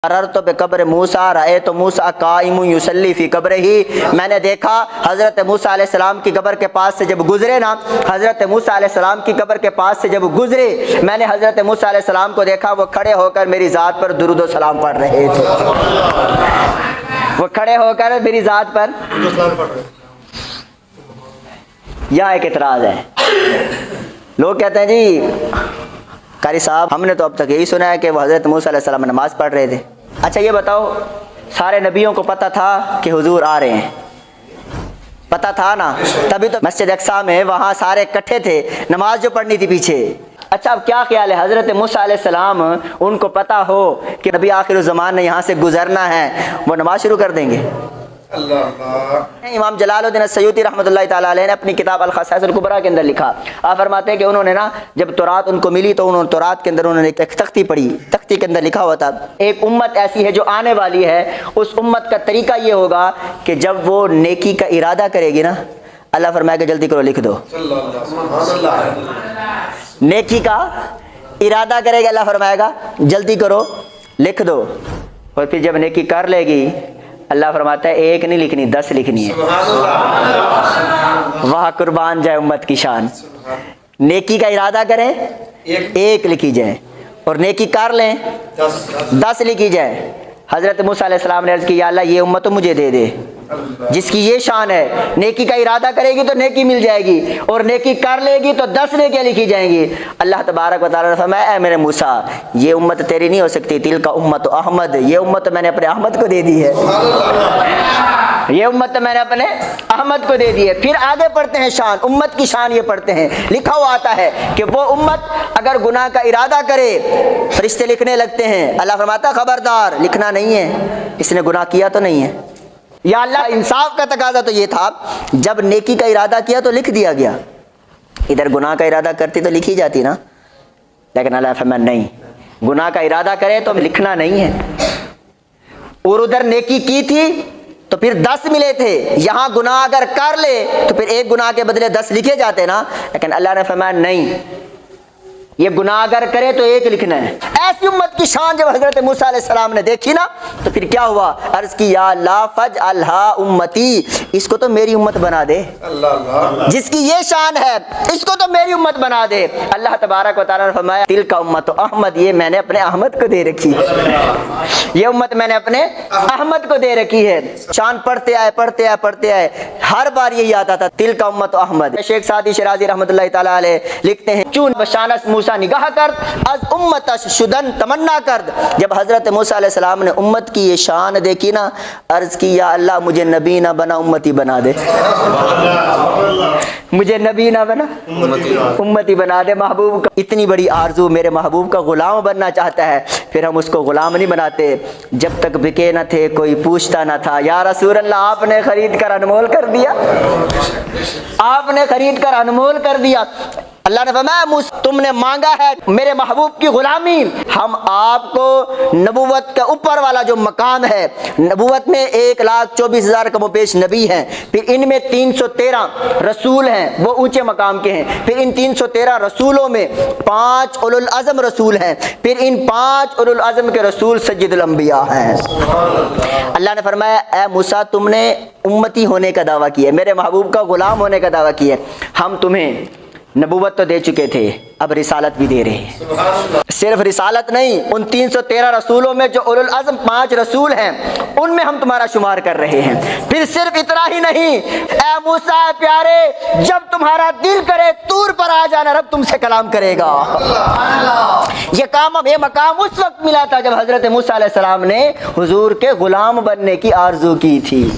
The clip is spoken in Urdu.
مررت بقبر موسیٰ رأیت موسیٰ قائم یصلی فی قبرہ، میں نے دیکھا حضرت موسیٰ علیہ السلام کی قبر کے پاس سے جب گزرے نا، حضرت موسیٰ علیہ السلام کی قبر کے پاس سے جب گزرے، میں نے حضرت موسیٰ علیہ السلام کو دیکھا وہ کھڑے ہو کر میری ذات پر درود و سلام پڑھ رہے تھے، وہ کھڑے ہو کر میری ذات پر یہاں ایک اعتراض ہے۔ لوگ کہتے ہیں جی قاری صاحب ہم نے تو اب تک یہی سنا ہے کہ وہ حضرت موسیٰ علیہ السلام نماز پڑھ رہے تھے۔ اچھا یہ بتاؤ سارے نبیوں کو پتہ تھا کہ حضور آ رہے ہیں؟ پتہ تھا نا، تبھی تو مسجد اقصیٰ میں وہاں سارے اکٹھے تھے، نماز جو پڑھنی تھی پیچھے۔ اچھا اب کیا خیال ہے حضرت موسیٰ علیہ السلام ان کو پتہ ہو کہ نبی آخر الزمان نے یہاں سے گزرنا ہے، وہ نماز شروع کر دیں گے؟ امام جلال الدین السیوطی رحمۃ اللہ تعالیٰ علیہ نے اپنی کتاب الخصائص الکبریٰ کے اندر لکھا، آپ فرماتے ہیں کہ انہوں نے نا جب تورات ان کو ملی تو انہوں نے تورات کے اندر انہوں نے ایک تختی پڑھی، تختی کے اندر لکھا ہوا تھا ایک امت ایسی ہے جو آنے والی ہے، اس امت کا طریقہ یہ ہوگا کہ جب وہ نیکی کا ارادہ کرے گی نا، اللہ فرمائے کہ جلدی کرو لکھ دو، نیکی کا ارادہ کرے گا اللہ فرمائے گا جلدی کرو لکھ دو، اور پھر جب نیکی کر لے گی اللہ فرماتا ہے ایک نہیں لکھنی 10 لکھنی ہے، وہاں قربان جائے امت کی شان۔ نیکی کا ارادہ کریں ایک لکھی جائے اور نیکی کر لیں 10 لکھی جائے۔ حضرت موسیٰ علیہ السلام نے عرض کی یا اللہ یہ امت تو مجھے دے دے جس کی یہ شان ہے، نیکی کا ارادہ کرے گی تو نیکی مل جائے گی اور نیکی کر لے گی تو 10 نیکیاں لکھی جائیں گی۔ اللہ تبارک و تعالیٰ نے فرمایا اے میرے موسیٰ یہ امت تیری نہیں ہو سکتی، تلک امت احمد، یہ امت میں نے اپنے احمد کو دے دی ہے، یہ امت میں نے اپنے احمد کو دے دی ہے۔ پھر آگے پڑھتے ہیں شان، امت کی شان یہ پڑھتے ہیں، لکھا ہوا آتا ہے کہ وہ امت اگر گناہ کا ارادہ کرے فرشتے لکھنے لگتے ہیں، اللہ فرماتا ہے خبردار لکھنا نہیں ہے، اس نے گناہ کیا تو نہیں ہے۔ یا اللہ انصاف کا تقاضا تو یہ تھا جب نیکی کا ارادہ کیا تو لکھ دیا گیا، ادھر گناہ کا ارادہ کرتی تو لکھی جاتی نا، لیکن اللہ فرمایا نہیں، گناہ کا ارادہ کرے تو لکھنا نہیں ہے، اور ادھر نیکی کی تھی تو پھر 10 ملے تھے، یہاں گناہ اگر کر لے تو پھر ایک گناہ کے بدلے 10 لکھے جاتے نا، لیکن اللہ نے فرمایا نہیں، یہ گناہ اگر کرے تو ایک لکھنا ہے۔ ایسی امت کی شان جب حضرت موسیٰ علیہ السلام نے دیکھی نا تو پھر کیا ہوا، عرض کی یا اللہ فاجعلھا امتی، اس کو تو میری امت بنا دے، جس کی یہ شان ہے اس کو تو میری امت بنا دے۔ اللہ تبارک و تعالیٰ نے فرمایا تلک امت احمد، یہ میں نے اپنے احمد کو دے رکھی ہے، یہ امت میں نے اپنے احمد کو دے رکھی ہے۔ شان پڑھتے آئے پڑھتے آئے پڑھتے آئے، ہر بار یہی آتا تھا تلک امت احمد۔ شیخ سعدی شیرازی رحمۃ اللہ تعالیٰ علیہ لکھتے ہیں چون بشانس موسیٰ نگاہ کرد از امتش شدن تمنا کرد، جب حضرت موسیٰ علیہ السلام نے امت کی یہ شان دیکھی نا، عرض کی یا اللہ مجھے نبی نہ بنا امتی بنا دے، مجھے نبی نہ بنا امتی بنا دے۔ محبوب کا اتنی بڑی آرزو، میرے محبوب کا غلام بننا چاہتا ہے، پھر ہم اس کو غلام نہیں بناتے۔ جب تک بکے نہ تھے کوئی پوچھتا نہ تھا، یا رسول اللہ آپ نے خرید کر انمول کر دیا، آپ نے خرید کر انمول کر دیا۔ اللہ نے فرمایا موسیٰ تم نے مانگا ہے میرے محبوب کی غلامی، ہم آپ کو نبوت کا اوپر والا جو مقام ہے، نبوت میں 1,24,000 کم و بیش نبی ہیں، پھر ان میں 313 رسول ہیں وہ اونچے مقام کے ہیں، پھر ان 313 رسولوں میں 5 اولو العزم رسول ہیں، پھر ان 5 اولو العزم کے رسول سید الانبیاء ہیں۔ اللہ نے فرمایا اے موسیٰ تم نے امتی ہونے کا دعویٰ کیا ہے، میرے محبوب کا غلام ہونے کا دعویٰ کیا ہے، ہم تمہیں نبوت تو دے چکے تھے اب رسالت بھی دے رہے ہیں۔ صرف رسالت نہیں، ان 313 رسولوں میں جو اولو العزم 5 رسول ہیں ان میں ہم تمہارا شمار کر رہے ہیں۔ پھر صرف اتنا ہی نہیں، اے موسیٰ پیارے جب تمہارا دل کرے طور پر آ جانا، رب تم سے کلام کرے گا۔ یہ مقام اس وقت ملا تھا جب حضرت موسیٰ علیہ السلام نے حضور کے غلام بننے کی آرزو کی تھی۔